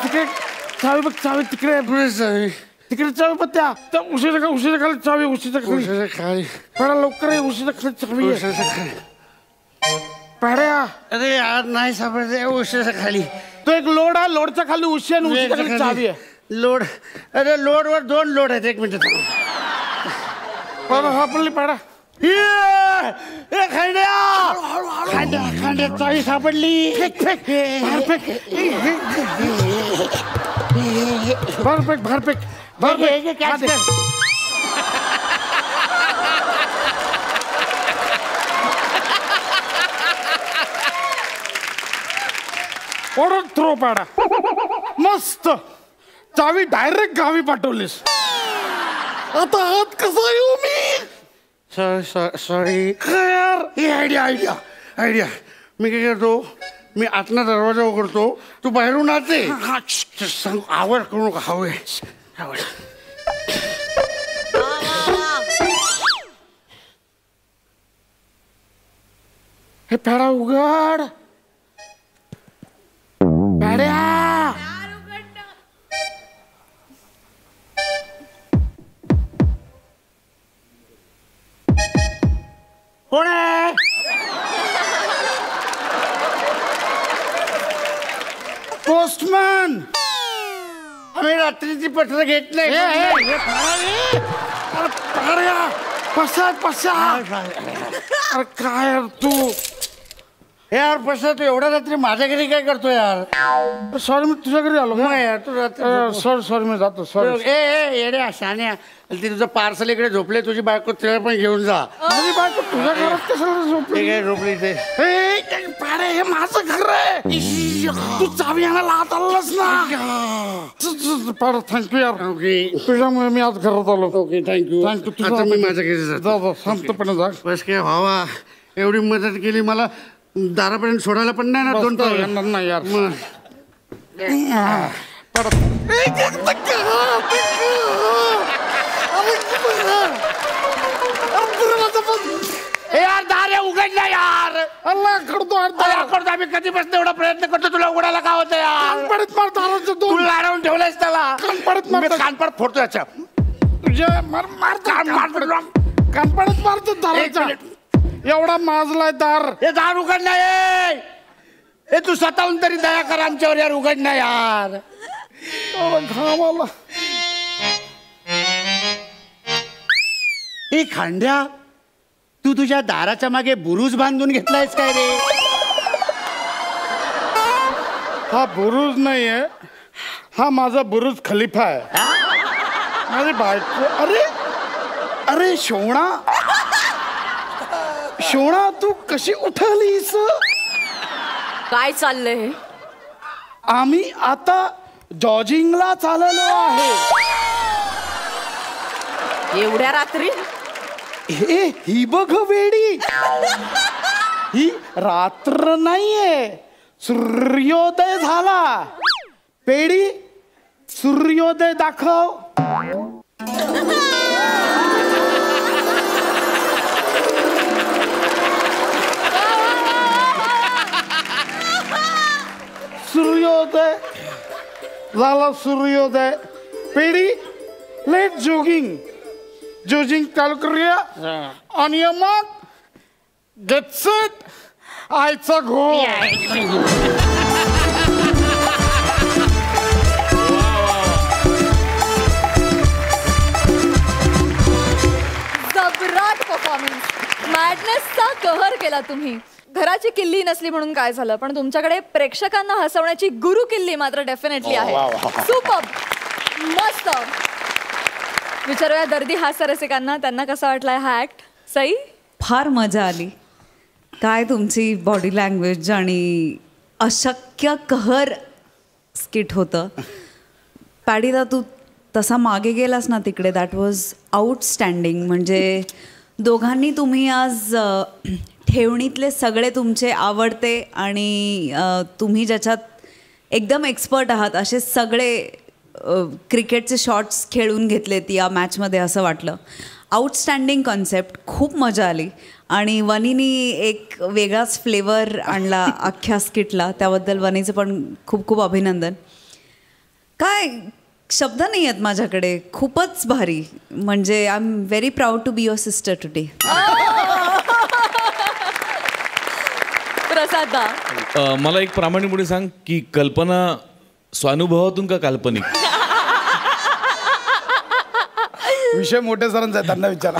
S8: तिकडे चावी बघ चावी तिकडे तिकडे चावी बघ त्या उशिरा खाली चावी उशिरा खाली पडा लवकर उशिरा खाली चावी पाड्या अरे यार नाही सापडते उशिरा खाली तो एक लोड आहे लोडच्या खाली उशिरा खाली चावी आहे लोड अरे लोडवर 2 लोड आहेत 1 मिनिट सापडली पाडा खांड्या चावी सापडली भरपेक ऑर्डर थ्रो पाडा मस्त चावी डायरेक्ट गावी पाठवलीस आता हात कसा येऊ मी सॉरी यार ही आयडिया मी काय करतो मी आतला दरवाजा उघडतो तू बाहेरून आते सांग आवड करू नका हवे आवड हे पॅडा उघड पॅड्या कोण आहे? पोस्टमॅन. आम्ही रात्रीची पत्र घेत नाही. अरे काय यार तू यार पशा तू एवढ्या रात्री माझ्या घरी काय करतो यार? सॉरी मी तुझ्या घरी आलो का यार? तू सॉरी मी जातो. सॉरी. येड्या शान्या, ते तुझं पार्सल इकडे झोपले, तुझी बायको तिला पण घेऊन जा. माझी बायको तुझ्या घरात कशाला झोपली? काय झोपली ते? हे माझं घर आहे. तू चावी आणायला आत आलास ना. पार थँक्यू यार. ओके, तुझ्यामुळे मी आज घरात आलो. Okay, thank you. आता मी माझ्या घरी जातो. शांतपणे जा. बस काय भावा, एवढी मदत केली मला, दारापर्यंत सोडायला पण नाही ना. 2 तास नाही यार. यार दार उघड ना यार. अल्ला करतो आम्ही कधीपासून एवढा प्रयत्न करतो, तुला उघडायला का होतं यार? तू लाडवून ठेवलंयस त्याला. कानपडत फोडतो याच्या. तुझ्या कानपडत मारतो दाराच्या. एवढा माजलाय दार. हे दार उघड नाही. हे तू स्वतःहून तरी दया कर आमच्यावर यार. उघड ना यार. घामाला
S9: ए खांड्या, तू तुझ्या दाराच्या मागे बुरुज बांधून घेतलायस काय रे?
S8: हा बुरुज नाहीये, हा माझा बुरुज खलिफा आहे. माझी बायको. अरे अरे शोणा, शोणा तू कशी उठलीस?
S2: काय चाललंय?
S8: आम्ही आता जॉजिंगला चाललो आहे.
S2: एवढ्या रात्री?
S8: ही बघ वेडी, ही रात्र नाहीये, सूर्योदय झाला. पेडी, सूर्योदय दाखव. सूर्योदय झाला. सूर्योदय. पेडी, लेट जॉगिंग. जॉगिंग चालू करूया. आणि मग गेट सेट, आयचा घोळ.
S1: जबराट परफॉर्मन्स. मॅडनेसचा कहर केला तुम्ही. घराची किल्ली नसली म्हणून काय झालं, पण तुमच्याकडे प्रेक्षकांना हसवण्याची गुरु किल्ली मात्र डेफिनेटली आहे. सुपर, मस्त. विचारूया दर्दी हास्य रसिकांना, त्यांना कसा वाटलाय हा ऍक्ट? सई?
S10: फार मजा आली. काय तुमची बॉडी लँग्वेज आणि अशक्य कहर स्किट होतं. पॅडीदा तू तसा मागे गेलास ना तिकडे, दॅट वॉज आउटस्टँडिंग. म्हणजे दोघांनी तुम्ही आज ठेवणीतले सगळे तुमचे आवडते आणि तुम्ही ज्याच्यात एकदम एक्सपर्ट आहात असे सगळे क्रिकेटचे शॉट्स खेळून घेतलेत या मॅचमध्ये असं वाटलं. आउटस्टँडिंग कॉन्सेप्ट, खूप मजा आली. आणि वनीनी एक वेगळाच फ्लेवर आणला अख्ख्या स्किटला, त्याबद्दल वनीचं पण खूप खूप अभिनंदन. काय शब्द नाही आहेत माझ्याकडे, खूपच भारी. म्हणजे I am very proud to be your sister today.
S1: Prasad,
S11: मला एक प्रामाणिकपणे सांग की कल्पना स्वानुभवातून का काल्पनिक?
S8: विषय मोठे सरांचा आहे, त्यांना विचारा.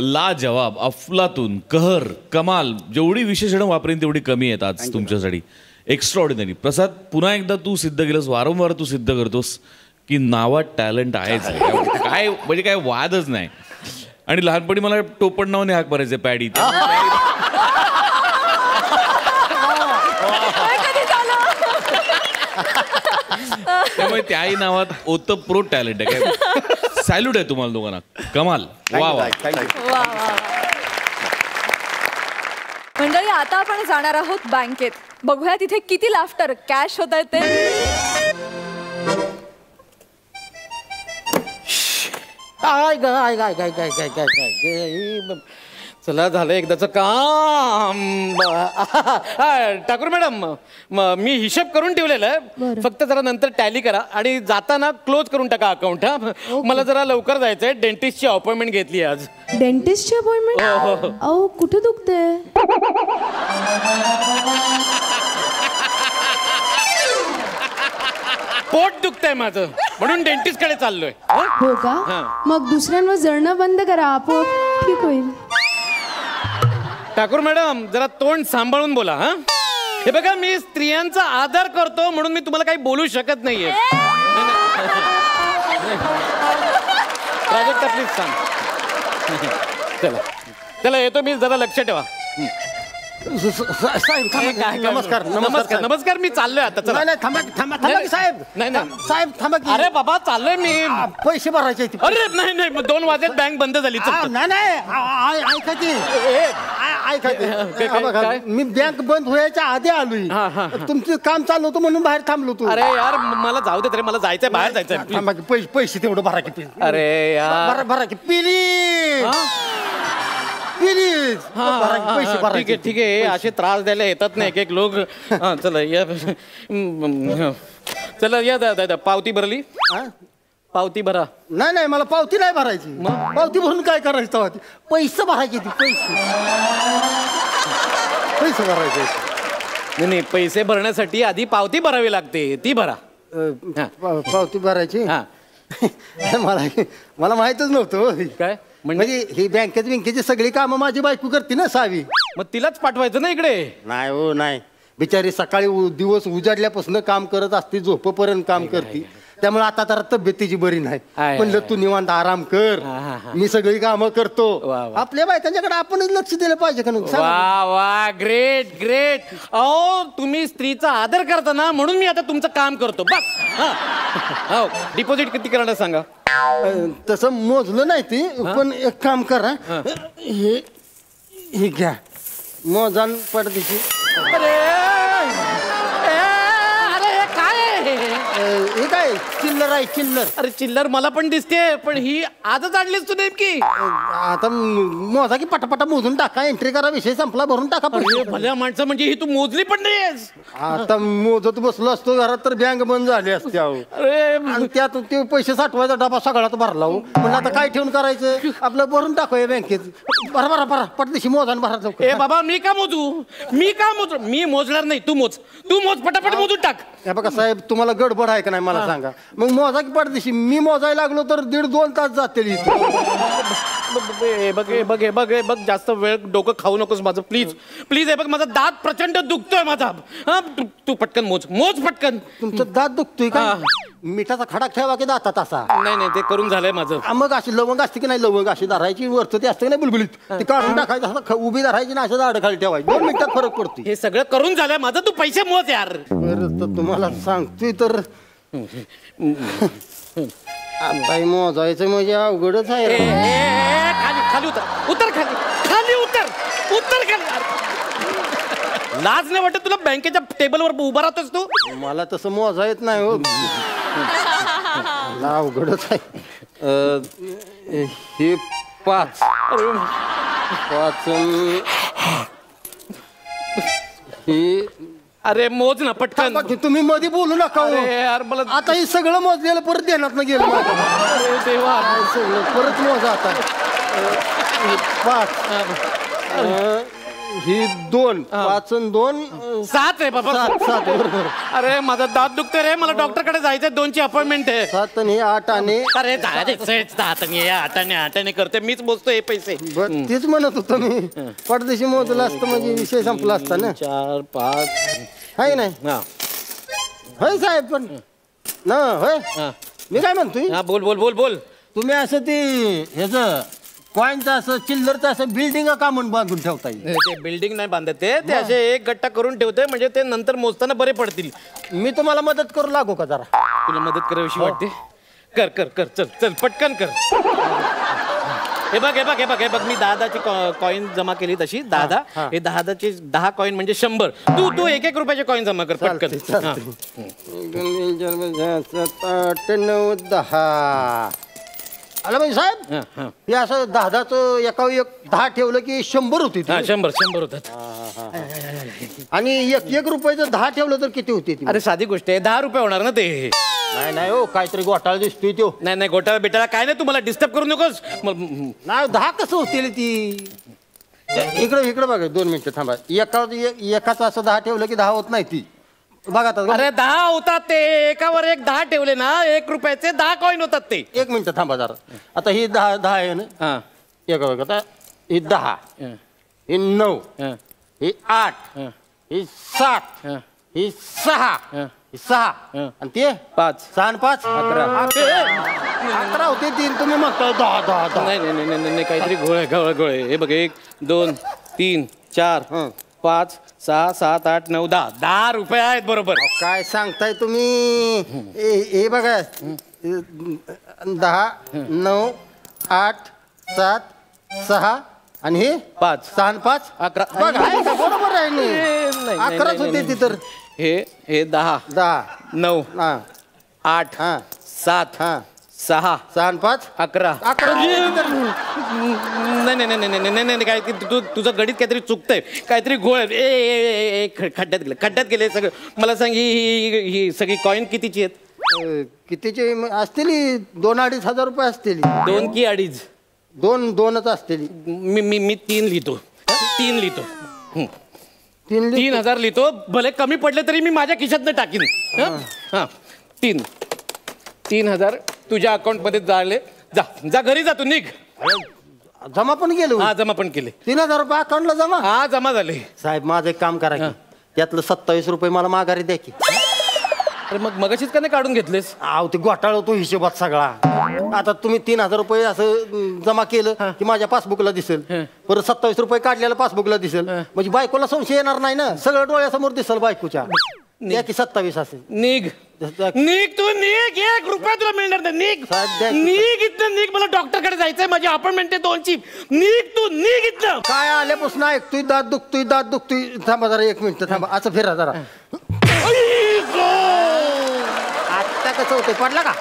S11: ला जवाब, अफलातून, कहर, कमाल. जेवढी विशेषणं वापरेन तेवढी कमी आहेत आज तुमच्यासाठी. एक्स्ट्राऑर्डिनरी. प्रसाद, पुन्हा एकदा तू सिद्ध केलंस, वारंवार तू सिद्ध करतोस की नावात टॅलेंट आहेच. काय म्हणजे काय वादच नाही. आणि लहानपणी मला टोपण नावाने हाक मारायचे पॅडी. त्यामुळे त्याही नावात ओतप्रो टॅलेंट आहे. काय सॅल्यूट आहे तुम्हाला दोघांना. कमाल. वा वा.
S1: मंडळी, आता आपण जाणार आहोत बँकेत. बघूया तिथे किती लाफ्टर कॅश होत आहेत ते.
S12: चला झालं एकदाचं काम. ठाकूर मॅडम मी हिशोब करून ठेवलेला आहे, फक्त जरा नंतर टॅली करा आणि जाताना क्लोज करून टाका अकाउंट. हा मला जरा लवकर जायचंय, डेंटिस्टची अपॉइंटमेंट घेतली आज.
S13: डेंटिस्टची अपॉइंटमेंट? अहो कुठे दुखते?
S12: पोट दुखतंय माझं म्हणून डेंटिस्ट कडे चाललोय.
S13: हो का? मग दुसऱ्यांवर जळणं बंद करा, आपोआप ठीक होईल.
S12: ठाकूर मॅडम जरा तोंड सांभाळून बोला. हा हे बघा मी स्त्रियांचा आदर करतो म्हणून मी तुम्हाला काही बोलू शकत नाहीये. प्राजक्ता प्लीज सांग. चला चला येतो मी, जरा लक्ष ठेवा.
S9: नमस्कार
S12: नमस्कार नमस्कार मी चाललोय आता. चला
S9: नाही थांबा थांबा थांबा की साहेब.
S12: नाही नाही
S9: साहेब थांबा की.
S12: अरे बाबा चाललोय मी,
S9: पैसे भरायचे.
S12: अरे नाही नाही 2 वाजत बँक बंद झाली.
S9: नाही नाही ऐका की, ऐका की. मी बँक बंद व्हायच्या आधी आलोय, तुमचं काम चालू होतं म्हणून बाहेर थांबलो तू.
S12: अरे यार मला जाऊ दे रे, मला जायचंय बाहेर जायचंय.
S9: थांबा की, पैसे तेवढं भरा की.
S12: अरे यार
S9: भरा की प्लीज प्लीज.
S12: ठीक आहे ठीक आहे, असे त्रास द्यायला येतात नाही एक लोक. हा चला या, चला या दादा. पावती भरली? पावती भरा.
S9: नाही नाही मला पावती नाही भरायची. पावती भरून काय करायचं? पैसे भरायचे, पैसे भरायचे.
S12: नाही नाही पैसे भरण्यासाठी आधी पावती भरावी लागते, ती भरा.
S9: पावती भरायची? मला माहितच नव्हतं.
S12: काय
S9: म्हणजे ही बँकेची सगळी कामं माझी बायको करते ना सावी.
S12: मग तिलाच पाठवायचं ना इकडे?
S9: नाही हो नाही, बिचारी सकाळी दिवस उजाडल्यापासून काम करत असते, झोपेपर्यंत काम करते. त्यामुळे आता तर तब्येतीची बरी नाही. म्हणलं तू निवांत आराम कर, मी सगळी कामं करतो. आपल्या बायकांच्याकडे आपणच लक्ष दिलं पाहिजे का?
S12: वा वा ग्रेट ग्रेट. अहो तुम्ही स्त्रीचा आदर करता ना म्हणून मी आता तुमचं काम करतो बस. हो डिपॉझिट किती करणार सांगा?
S9: तसं मोजलं नाही ती, पण एक काम करा, हे घ्या मोजान पडद्याची. हे काय चिल्लर आहे चिल्लर?
S12: अरे चिल्लर मला पण दिसते, पण ही आजच आणलीस तू नेमकी?
S9: आता मोजा की पटापटा मोजून टाका, एंट्री करा, विषय संपला, भरून टाका.
S12: भल्या माणसं म्हणजे ही तू मोजली पण नाहीस.
S9: आता मोजत बसलो असतो घरात तर बँक बंद झाली असते. अरे त्यात ते पैसे साठवायचा डबा सगळ्यात भरला हो. म्हणजे आता काय ठेवून करायचं, आपलं भरून टाकूया बँकेत. भरा भरा भरा पटदिशी मोजा भरा.
S12: ए बाबा मी का मोजू? मी मोजणार नाही, तू मोज पटापट मोजून टाक.
S9: हे बघा साहेब तुम्हाला गडबड आहे का नाही मला सांगा. मग मोजा की पडदिशी, मी मोजायला लागलो तर 1.5-2 तास जातील.
S12: बघ जास्त वेळ डोकं खाऊ नकोस माझं प्लीज प्लीज. हे बघ माझा दात प्रचंड दुखतोय माझा. तू पटकन मोज पटकन.
S9: तुमचं दात दुखतोय का? मिठाचा खडा ठेवा की दातात असा?
S12: नाही नाही ते करून झालंय माझं.
S9: मग अशी लवंग असते की नाही, लवंग अशी धरायची वरचं ते असतं की नाही बुलबुलीत, ती काढून टाकायचं, असं उभी धरायची ना, असं झाड खाली ठेवायची. 2 मिनिटात फरक पडतो.
S12: हे सगळं करून झालंय माझं, तू पैसे मोज यार.
S9: बरं तर तुम्हाला सांगतोय तर आता मोजायचं म्हणजे अवघडच आहे.
S12: खाली उतर खाली उतर खाली. लाज नाही वाटत तुला? बँकेच्या टेबलवर उभा राहतोस तू.
S9: मला तसं मोजा येत नाही हो. अवघडच आहे. हे 5 हे.
S12: अरे मोज ना पटकन.
S9: तुम्ही मध्ये बोलू नका
S12: यार. मला
S9: आता हे सगळं मोजलेलं परत देण्यात ना गेलं.
S12: देवा
S9: सगळं परत मोजा आता. 5 ही 2 5 आणि 2
S12: 7 आहे बाबा.
S9: 7 बरोबर.
S12: अरे माझा दात दुखते रे, मला डॉक्टर कडे जायचंय. 2ची अपॉइंटमेंट आहे.
S9: 7 आणि 8 आणि.
S12: अरे 8 करते मीच मोजतो हे पैसे.
S9: तेच म्हणत होतो मी, पडदेशी मोजलं असतं म्हणजे विषय संपला असता ना.
S12: 4 5
S9: आहे नाही होय साहेब? पण ना होय मी काय म्हणतोय.
S12: बोल.
S9: तुम्ही असं ते ह्याचं कॉईनचं असं चिल्लरचं असं बिल्डिंग का म्हणून बांधून ठेवता येईल?
S12: ते बिल्डिंग नाही बांधत ते असे एक गट्टा करून ठेवते म्हणजे ते नंतर मोजताना बरे पडतील.
S9: मी तुम्हाला मदत करू लागू का जरा?
S12: तुला मदत करावीशी वाटते? कर चल पटकन कर. हे बघ मी 10ची कॉईन जमा केली तशी 10. हे 10चे 10 कॉईन म्हणजे 100. तू 1-1 रुपयाचे कॉईन जमा कर पटकन.
S9: 8 9 10 आला बाई साहेब हे असं 10 एका एक 10 ठेवलं की 100 होती
S12: 100 होतात.
S9: आणि 1 रुपयाचं 10 ठेवलं तर किती होती ती?
S12: अरे साधी गोष्ट आहे, 10 रुपये होणार ना ते.
S9: नाही हो, काहीतरी घोटाळा दिसतोय तो.
S12: नाही घोटाळा बिटाळा काय नाही, तुम्हाला डिस्टर्ब करू नकोस.
S9: नाही 10 कसं होतील ती? इकडे बघा 2 मिनिटं थांबा. एकाचं असं 10 ठेवलं की 10 होत नाही ती. बघा आता.
S12: अरे 10 होतात ते, एकावर एक 10 ठेवले ना 1 रुपयाचे 10 कॉईन होतात ते.
S9: 1 मिनिट थांबा जरा. आता ही 10 आहे ना. एक बघा आता ही 10, ही 9, ही 8, ही 7, ही 6, ही 6 आणि ते 5, 6 आणि 5 11 होते. 3 तुम्ही म्हणताय 10.
S12: नाही काहीतरी घोळ आहे. हे बघ 1 2 3 4 5 6 7 8 9 10. 10 रुपये आहेत बरोबर.
S9: काय सांगताय तुम्ही? हे बघा 10 9 8 7 6 आणि हे 5 6 आणि 5
S12: 11.
S9: बघा बरोबर आहे ना. 11 होते ती तर.
S12: हे 10 9 8 7 6
S9: आणि 5
S12: 11. नाही काय तुझं गणित काहीतरी चुकतंय, काहीतरी घोळ. खड्ड्यात गेले सगळं. मला सांग ही सगळी कॉईन कितीची आहेत?
S9: कितीचे असतील? 2-2.5 हजार रुपये असतील.
S12: 2 की 2.5?
S9: 2च असतील.
S12: मी 3 लिहितो. 3,000 लिहितो. भले कमी पडले तरी मी माझ्या खिशातनं टाकीन. 3,000 तुझ्या अकाउंट मध्ये झाले. जा घरी जा, तू निघ.
S9: जमा पण केलं?
S12: हा जमा पण केले.
S9: 3,000 रुपये अकाउंटला जमा?
S12: हा जमा झाले.
S9: साहेब माझं एक काम करा की त्यातलं 27 रुपये मला माघारी द्या की.
S12: अरे मग मगाशीच का नाही काढून घेतलेस?
S9: आव ते घोटाळा होतो हिशोबात सगळा. आता तुम्ही 3,000 रुपये असं जमा केलं की माझ्या पासबुकला दिसेल. परत 27 रुपये काढलेलं पासबुकला दिसेल. म्हणजे बायकोला संशय येणार नाही ना. सगळं डोळ्यासमोर दिसेल बायकोच्या. द्या की 27 असेल.
S12: निघ तू निघ. 1 रुपया तुला मिळणार नाही. निघ इथं निघ. मला डॉक्टरकडे जायचंय. माझी अपॉइंटमेंट आहे 2ची. निघ तू निघ इथं.
S9: काय आल्यापासून ऐकतोय दात दुखतोय. थांबा जरा 1 मिनिट थांबा. असं फिरा जरा. आता कसं होतंय? पडला का?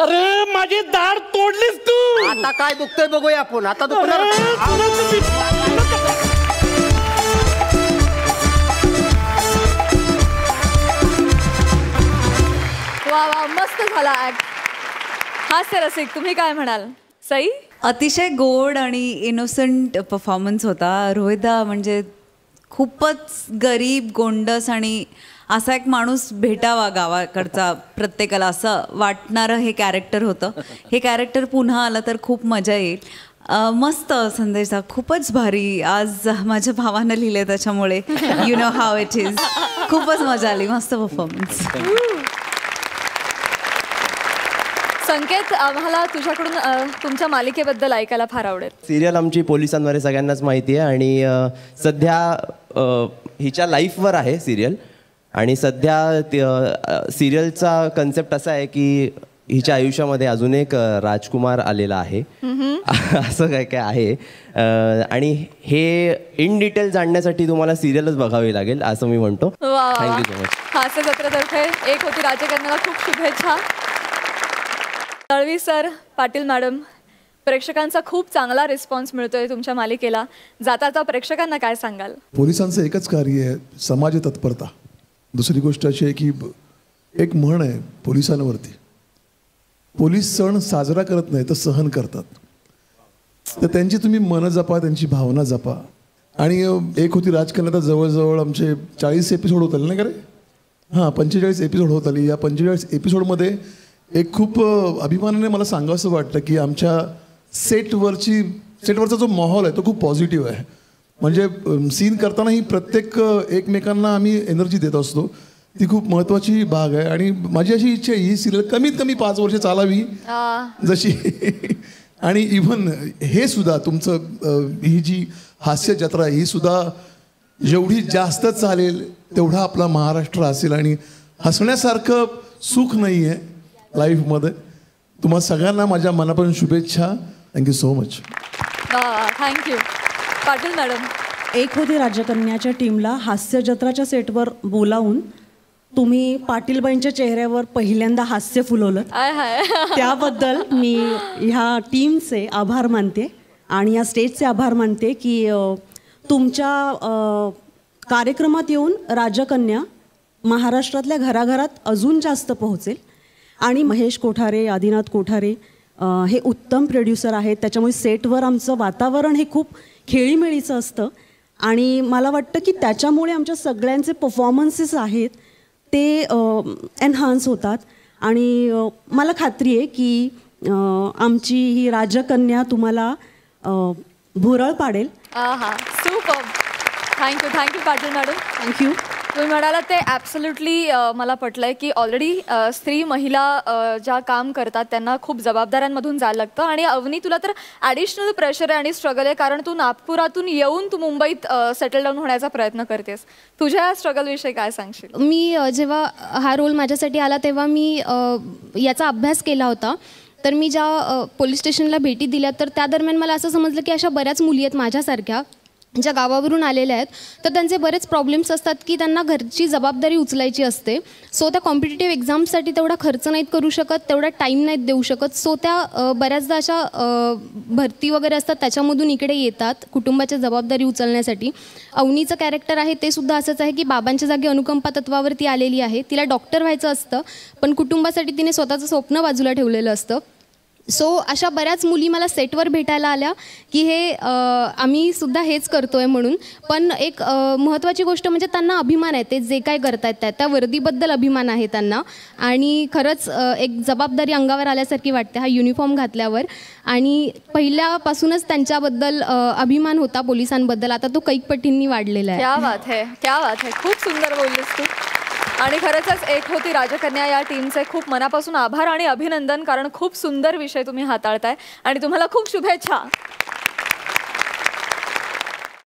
S12: अरे माझी दाढ तोडलीस तू.
S9: आता काय दुखतंय बघूया आपण. आता दुखणार.
S1: वा मस्त झाला ऍक्ट. हास्य रसिक, तुम्ही काय म्हणाल? सई?
S10: अतिशय गोड आणि इनोसंट परफॉर्मन्स होता. रोहिदा म्हणजे खूपच गरीब, गोंडस आणि असा एक माणूस भेटावा गावाकडचा प्रत्येकाला असं वाटणारं हे कॅरेक्टर होतं. हे कॅरेक्टर पुन्हा आलं तर खूप मजा येईल. मस्त संदेशा, खूपच भारी. आज माझ्या भावानं लिहिले त्याच्यामुळे you know how it is. खूपच मजा आली. मस्त परफॉर्मन्स.
S1: संकेत, आम्हाला तुझ्याकडून तुमच्या मालिकेबद्दल ऐकायला फार आवडेल.
S14: सिरियल आमची पोलिसांद्वारे सगळ्यांनाच माहिती आहे आणि सध्या हिच्या लाईफवर आहे सिरियल. आणि सध्या सिरियलचा कन्सेप्ट असा आहे की हिच्या आयुष्यामध्ये अजून एक राजकुमार आलेला आहे. असं काय काय आहे. आणि हे इन डिटेल जाणण्यासाठी तुम्हाला सिरियलच बघावी लागेल असं मी म्हणतो. Thank you so much.
S1: हास्य जत्रेतर्फे एक होती राजकन्याला खूप शुभेच्छा. तळवी सर, पाटील मॅडम, प्रेक्षकांचा खूप चांगला रिस्पॉन्स मिळतोय तुमच्या मालिकेला. जाता प्रेक्षकांना काय सांगाल?
S6: पोलिसांचं एकच कार्य आहे, समाज तत्परता. दुसरी गोष्ट अशी आहे की एक म्हण आहे पोलिसांवरती, पोलीस सण साजरा करत नाही तर सहन करतात. तर त्यांची तुम्ही मन जपा, त्यांची भावना जपा. आणि एक होती राजकन्या, जवळजवळ आमचे 40 एपिसोड होत आले ना का रे? हां, 45 एपिसोड होत आली. या 45 एपिसोडमध्ये एक खूप अभिमानाने मला सांगावंसं वाटतं की आमच्या सेटवरचा जो माहोल आहे तो खूप पॉझिटिव्ह आहे. म्हणजे सीन करतानाही प्रत्येक एकमेकांना आम्ही एनर्जी देत असतो. ती खूप महत्त्वाची भाग आहे. आणि माझी अशी इच्छा आहे ही सिरियल कमीत कमी 5 वर्ष चालावी जशी. आणि इव्हन हे सुद्धा तुमचं ही जी हास्य जत्रा ही सुद्धा जेवढी जास्त चालेल तेवढा आपला महाराष्ट्र असेल. आणि हसण्यासारखं सुख नाही आहे लाईफमध्ये. तुम्हा सगळ्यांना माझ्या मनापासून शुभेच्छा. Thank you so much.
S1: Thank you. Patil madam,
S7: एक होती राजकन्याच्या टीमला हास्य जत्राच्या सेटवर बोलावून तुम्ही पाटीलबाईंच्या चेहऱ्यावर पहिल्यांदा हास्य फुलवलं त्याबद्दल मी ह्या टीमचे आभार मानते आणि या स्टेजचे आभार मानते की तुमच्या कार्यक्रमात येऊन राजकन्या महाराष्ट्रातल्या घराघरात अजून जास्त पोहोचेल. आणि महेश कोठारे, आदिनाथ कोठारे हे उत्तम प्रोड्युसर आहेत, त्याच्यामुळे सेटवर आमचं वातावरण हे खूप खेळीमेळीचं असतं आणि मला वाटतं की त्याच्यामुळे आमच्या सगळ्यांचे परफॉर्मन्सेस आहेत ते एन्हान्स होतात. आणि मला खात्री आहे की आमची ही राजकन्या तुम्हाला भुरळ पाडेल.
S1: Super. Thank you Patil madam.
S7: Thank you.
S1: तुम्ही म्हणाला ते ॲब्सोल्युटली मला पटलंय की ऑलरेडी स्त्री महिला ज्या काम करतात त्यांना खूप जबाबदाऱ्यांमधून जायला लागतं. आणि अवनी, तुला तर ॲडिशनल प्रेशर आहे आणि स्ट्रगल आहे, कारण तू नागपुरातून येऊन तू मुंबईत सेटल डाऊन होण्याचा प्रयत्न करतेस. तुझ्या स्ट्रगलविषयी काय सांगशील?
S13: मी जेव्हा हा रोल माझ्यासाठी आला तेव्हा मी याचा अभ्यास केला होता. तर मी ज्या पोलीस स्टेशनला भेटी दिल्या तर त्या दरम्यान मला असं समजलं की अशा बऱ्याच मुली आहेत माझ्यासारख्या ज्या गावावरून आलेल्या आहेत, तर त्यांचे बरेच प्रॉब्लेम्स असतात की त्यांना घरची जबाबदारी उचलायची असते. सो त्या कॉम्पिटिटिव्ह एक्झामसाठी तेवढा खर्च नाहीत करू शकत, तेवढा टाईम नाहीत देऊ शकत. सो त्या बऱ्याचदा अशा भरती वगैरे असतात त्याच्यामधून इकडे येतात कुटुंबाची जबाबदारी उचलण्यासाठी. अवनीचं कॅरेक्टर आहे ते सुद्धा असंच आहे की बाबांच्या जागी अनुकंपा तत्वावर ती आलेली आहे. तिला डॉक्टर व्हायचं असतं पण कुटुंबासाठी तिने स्वतःचं स्वप्न बाजूला ठेवलेलं असतं. सो अशा बऱ्याच मुली मला सेटवर भेटायला आल्या की हे आम्ही सुद्धा हेच करतो आहे म्हणून. पण एक महत्त्वाची गोष्ट म्हणजे त्यांना अभिमान आहे, ते जे काय करतायत त्या वर्दीबद्दल अभिमान आहे त्यांना. आणि खरंच एक जबाबदारी अंगावर आल्यासारखी वाटते हा युनिफॉर्म घातल्यावर. आणि पहिल्यापासूनच त्यांच्याबद्दल अभिमान होता पोलिसांबद्दल, आता तो कैक पटींनी वाढलेला आहे.
S1: क्या बात है, क्या बात है. खूप सुंदर बोललीस तू. आणि खरंच एक होती राजकन्या या टीमचे खूप मनापासून आभार आणि अभिनंदन, कारण खूप सुंदर विषय तुम्ही हाताळताय आणि तुम्हाला खूप शुभेच्छा.